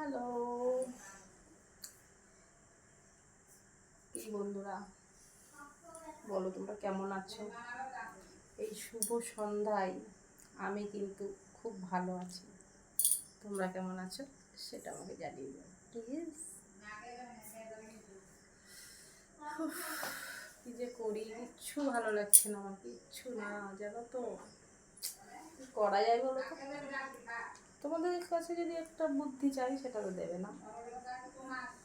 Hello, কি বন্ধুরা, বলো তোমরা কেমন আছো? এই শুভ সন্ধ্যায় আমি কিন্তু খুব ভালো আছি। তোমরা কেমন আছো সেটা আমাকে জানিয়ে দাও প্লিজ। কি যে করি, কিচ্ছু ভালো লাগছে না আমার, কিচ্ছু না, জানো তো। কি করা যায় বলো তো? তোমাদের কাছে যদি একটা বুদ্ধি চাই সেটা তো দেবে না।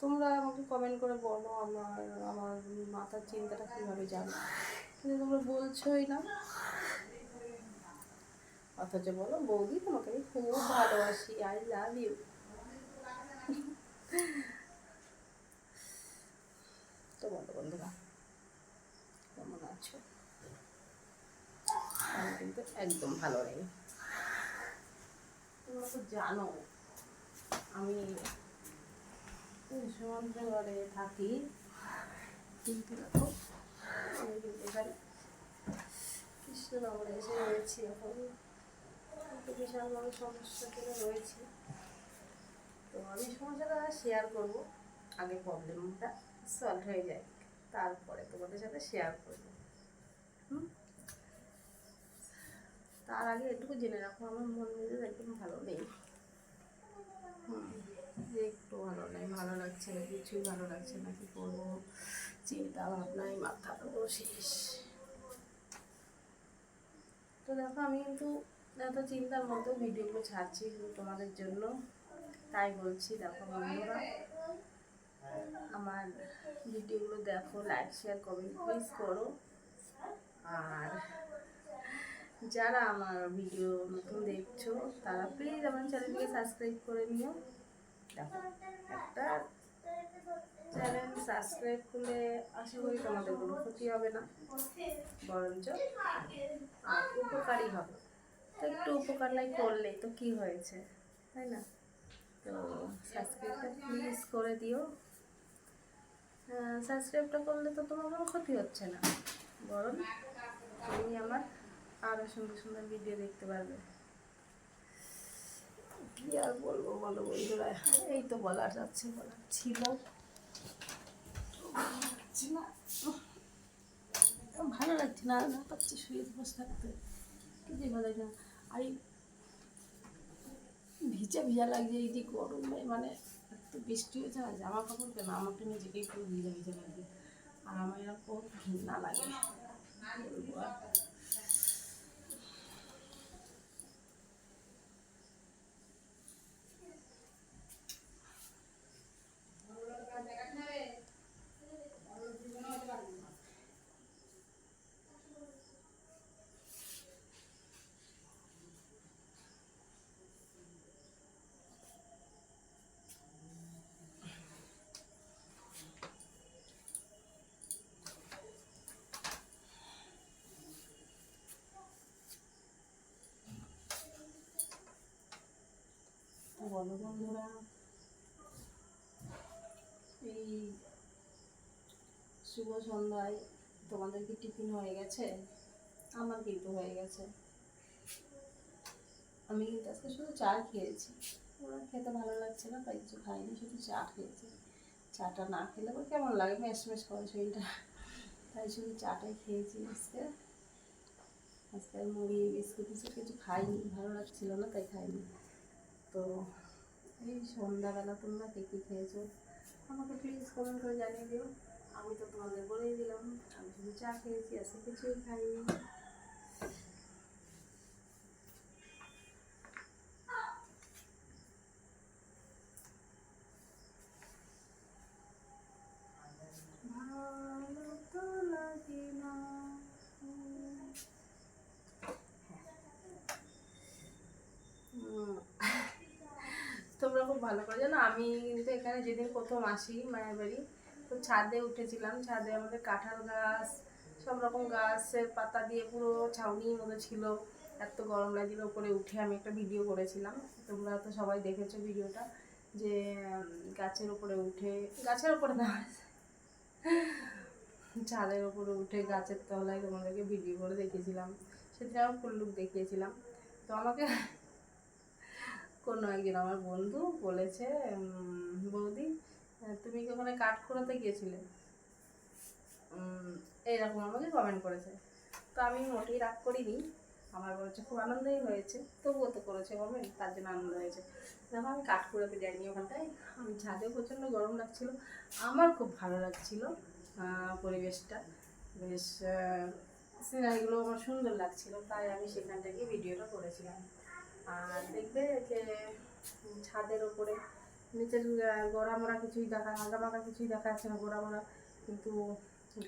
তোমরা আমাকে কমেন্ট করে বলো আমার আমার মাথার চিন্তাটা কীভাবে যাবে, কিন্তু তোমরা বলছোই না। অথচ বলো বৌদি তোমাকে আমি খুব ভালোবাসি, আই লাভ ইউ। তো বলো বন্ধুরা, কেমন আছো? আমি কিন্তু একদম ভালো নেই। তোমরা তো জানো আমি সমুদ্রগড়ে থাকি, কিন্তু দেখো আমি কিন্তু এখানে কৃষ্ণনগরে এসে রয়েছি। এখন একটু বিশাল বড় সমস্যা করে রয়েছি। তো আমি সমস্যাটা শেয়ার করব, আগে প্রবলেমটা সলভ হয়ে যায়, তারপরে তোমাদের সাথে শেয়ার করবো। তার আগে এটুকু জেনে রাখো, আমার মন মেজাজ একদম ভালো নেই। একটু ভালো নেই, ভালো লাগছে না, কিছুই ভালো লাগছে না। কি করবো, চিন্তা ভাবনায় মাথা পুরো শেষ। তো দেখো আমি কিন্তু এত চিন্তার মধ্যেও ভিডিওগুলো ছাড়ছি তোমাদের জন্য। তাই বলছি, দেখো বন্ধুরা, আমার ভিডিওগুলো দেখো, লাইক শেয়ার কমেন্ট প্লিজ করো। আর যারা আমার ভিডিও নতুন দেখছো তারা প্লিজ আমার চ্যানেলটিকে সাবস্ক্রাইব করে নিও। দেখো, একটা চ্যানেল সাবস্ক্রাইব করলে আশা করি তোমাদের কোনো ক্ষতি হবে না, বরঞ্চ আর উপকারই হবে। তো একটু উপকারটাই করলেই তো কি হয়েছে, তাই না? তো সাবস্ক্রাইবটা প্লিজ করে দিও। সাবস্ক্রাইবটা করলে তো তোমার কোনো ক্ষতি হচ্ছে না, বরং তুমি আমার আরও সুন্দর সুন্দর ভিডিও দেখতে পারবে। কি আর বলবো বলো বন্ধুরা, এই তো বলার যাচ্ছে, বলার ছিল, না ভালো লাগছে না, না পাচ্ছি শুয়ে বসে থাকতে, কি যে ভালো লাগে না। আর এই ভিজা ভিজা লাগছে, এই যে গরমে, মানে এত বৃষ্টি হয়েছে না, জামা কাপড় কেন আমাকে নিজেকে একটু ভিজা ভিজা লাগে। আর আমার এরকম ঘৃণা লাগে, বলবো আর। বলো বন্ধুরা, এই শুভ সন্ধ্যায় তোমাদের কি টিফিন হয়ে গেছে? আমার কিন্তু হয়ে গেছে। আমি কিন্তু আজকে শুধু চা খেয়েছি, ওরা খেতে ভালো লাগছে না তাই কিছু খাইনি, শুধু চা খেয়েছি। চাটা না খেলে আবার কেমন লাগে, ম্যাশ ম্যাশ করে শরীরটা, তাই শুধু চাটাই খেয়েছি আজকে। আজকে মুড়ি বিস্কুট টিস্কুট কিছু খাইনি, ভালো লাগছিল না তাই খাইনি। তো এই সন্ধ্যাবেলা তোমরা কে কী খেয়েছো আমাকে প্লিজ কমেন্ট করে জানিয়ে দিও। আমি তো তোমাদের বলেই দিলাম, আমি শুধু চা খেয়েছি, আজকে কিছুই খাইনি। ভালো তো লাগে না। তোমরা খুব ভালো করে জানো, আমি কিন্তু এখানে যেদিন প্রথম আসি মায়ের বাড়ি, তো ছাদে উঠেছিলাম। ছাদে আমাদের কাঁঠাল গাছ, সব রকম গাছের পাতা দিয়ে পুরো ছাউনির মতো ছিল। এত গরম লাগছিল, উপরে উঠে আমি একটা ভিডিও করেছিলাম, তোমরা তো সবাই দেখেছো ভিডিওটা, যে গাছের উপরে উঠে, গাছের উপরে না, ছাদের উপরে উঠে গাছের তলায় তোমাদেরকে ভিডিও করে দেখিয়েছিলাম। সেদিন আমি ফুল লুক দেখিয়েছিলাম। তো আমাকে কোনো একজন আমার বন্ধু বলেছে, বৌদি তুমি কি ওখানে কাঠ খোঁড়াতে গিয়েছিলে, এইরকম আমাকে কমেন্ট করেছে। তো আমি মোটেই রাগ করিনি, আমার বলেছে খুব আনন্দই হয়েছে, তবুও তো করেছে কমেন্ট, তার জন্য আনন্দ হয়েছে। দেখো আমি কাঠ কুড়াতে যাইনি ওখানটায়, আমি ছাদে প্রচণ্ড গরম লাগছিল, আমার খুব ভালো লাগছিল পরিবেশটা, বেশ সিনারিগুলো আমার সুন্দর লাগছিল, তাই আমি সেখান থেকে ভিডিওটা করেছিলাম। আর দেখবে যে ছাদের ওপরে নিচের গোড়া মোড়া কিছুই দেখা, আগা বাঁকা কিছুই দেখা যাচ্ছে না, গোড়া মোড়া, কিন্তু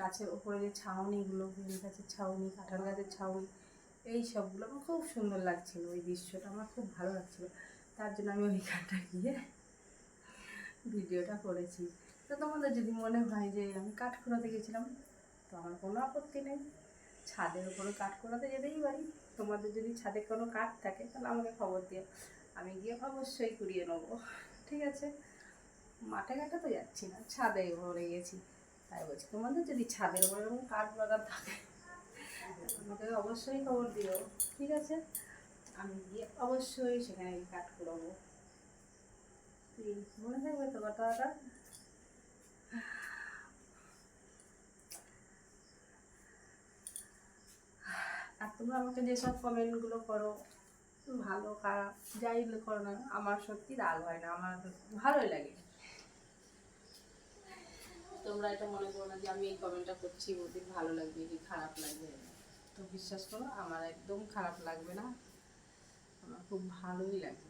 গাছের ওপরে যে ছাউনিগুলো, বেল গাছের ছাউনি, কাঁঠাল গাছের ছাউনি, এই সবগুলো আমার খুব সুন্দর লাগছিল, ওই দৃশ্যটা আমার খুব ভালো লাগছিল, তার জন্য আমি ওইখানটা গিয়ে ভিডিওটা করেছি। তো তোমাদের যদি মনে হয় যে আমি কাঠ খোঁড়াতে গেছিলাম, তো আমার কোনো আপত্তি নেই, ছাদের উপরে কাঠ খোঁড়াতে যেতেই পারি। তোমাদের যদি ছাদে কোনো কাঠ থাকে তাহলে আমাকে খবর দিও, আমি গিয়ে অবশ্যই কুড়িয়ে নেবো, ঠিক আছে? মাঠে ঘাটে তো যাচ্ছি না, ছাদে ঘরে গেছি, তাই বলছি তোমাদের যদি ছাদের উপরে এরকম কাঠ বাগান থাকে আমাকে অবশ্যই খবর দিও, ঠিক আছে? আমি গিয়ে অবশ্যই সেখানে কাঠ কুড়াবো, মনে থাকবে তো কথাটা? আর তোমরা আমাকে যেসব কমেন্টগুলো করো, ভালো খারাপ যাই করো না, আমার সত্যি রাগ হয় না, আমার ভালোই লাগে। তোমরা এটা মনে করো না যে আমি এই কমেন্টটা করছি ওদের ভালো লাগবে কি খারাপ লাগবে, তো বিশ্বাস করো আমার একদম খারাপ লাগবে না, আমার খুব ভালোই লাগবে।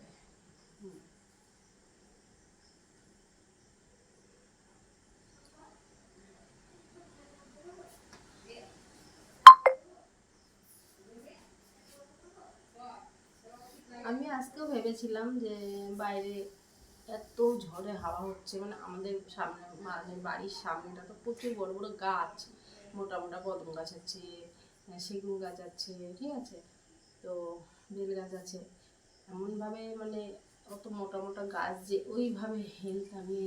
আমি আজকেও ভেবেছিলাম যে বাইরে এত ঝড়ে হাওয়া হচ্ছে, মানে আমাদের সামনে, মানে বাড়ির সামনেটা তো প্রচুর বড় বড় গাছ, মোটা মোটা কদম গাছ আছে, সেগুন গাছ আছে, ঠিক আছে, তো বেল গাছ আছে, এমনভাবে মানে অত মোটা মোটা গাছ যে ওইভাবে হেলথ আমি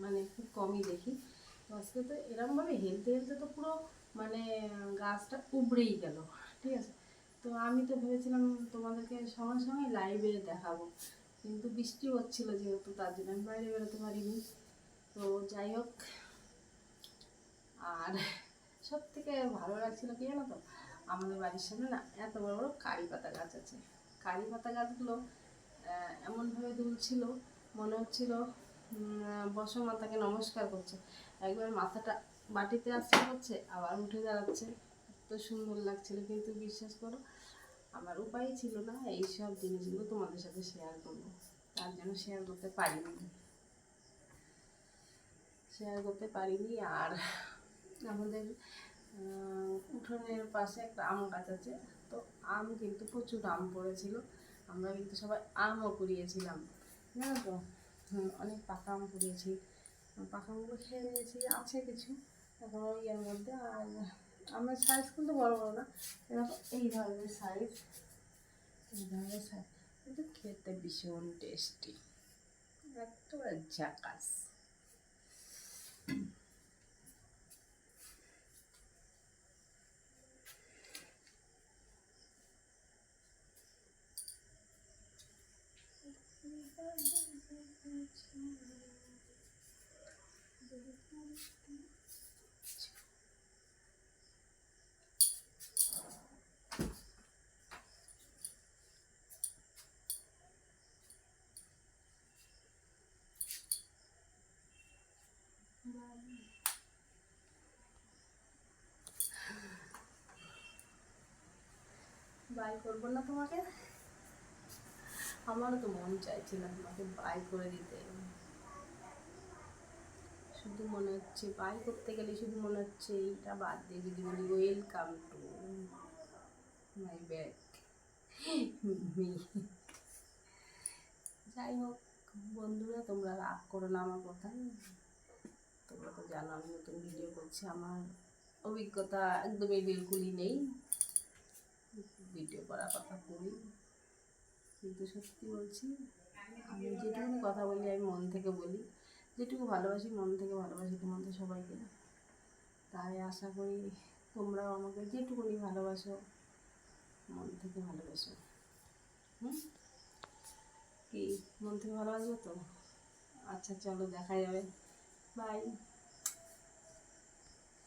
মানে খুব কমই দেখি। তো আজকে তো এরমভাবে হেলতে হেলতে তো পুরো মানে গাছটা উবড়েই গেল, ঠিক আছে। তো আমি তো ভেবেছিলাম তোমাদেরকে সঙ্গে সঙ্গে লাইভে দেখাবো, কিন্তু বৃষ্টি হচ্ছিল যেহেতু, তার জন্য আমি বাইরে বেরোতে পারিনি। তো যাই হোক, আর সব থেকে ভালো লাগছিল কি জানো তো, আমাদের বাড়ির সামনে না এত বড় বড় কারি পাতা গাছ আছে, কারি পাতা গাছগুলো এমনভাবে দুলছিল, মনে হচ্ছিল বসুমাতাকে নমস্কার করছে, একবার মাথাটা মাটিতে আশ্রয় করছে আবার উঠে দাঁড়াচ্ছে, এত সুন্দর লাগছিল। কিন্তু বিশ্বাস করো আমার উপায় ছিল না এইসব জিনিসগুলো তোমাদের সাথে শেয়ার করবো, তার জন্য শেয়ার করতে পারিনি। আর আমাদের উঠোনের পাশে একটা আম গাছ আছে, তো আম কিন্তু প্রচুর আম পড়েছিল, আমরা কিন্তু সবাই আমও কুড়িয়েছিলাম, জানো তো, অনেক পাকা আম কুড়িয়েছি, পাকা আমগুলো খেয়ে নিয়েছি, আছে কিছু এখন ওই এর মধ্যে। আর আমের সাইজ কিন্তু বড় বড় না, এরকম এই ধরনের সাইজ, কিন্তু খেতে ভীষণ টেস্টি, একটা ঝাকাস। বাই করবো না তোমাকে, আমারও তো মন চাইছিল তোমাকে বাই করে দিতে, শুধু মনে হচ্ছে বাই করতে গেলে শুধু মনে হচ্ছে এইটা বাদ দিয়ে যদি বলি welcome to my back me. যাই হোক বন্ধুরা, তোমরা রাগ করো না আমার কথায়, তোমরা তো জানো আমি নতুন ভিডিও করছি, আমার অভিজ্ঞতা একদমই বিলকুলই নেই, ভিডিও করার কথা করি, কিন্তু সত্যি বলছি আমি যেটুকু কথা বলি আমি মন থেকে বলি, যেটুকু ভালোবাসি মন থেকে ভালোবাসি তোমাদের সবাইকে, তাই আশা করি তোমরাও আমাকে যেটুকুনি ভালোবাসো মন থেকে ভালোবাসো। কি মন থেকে ভালো লাগবে তো? আচ্ছা চলো দেখা যাবে, বাই।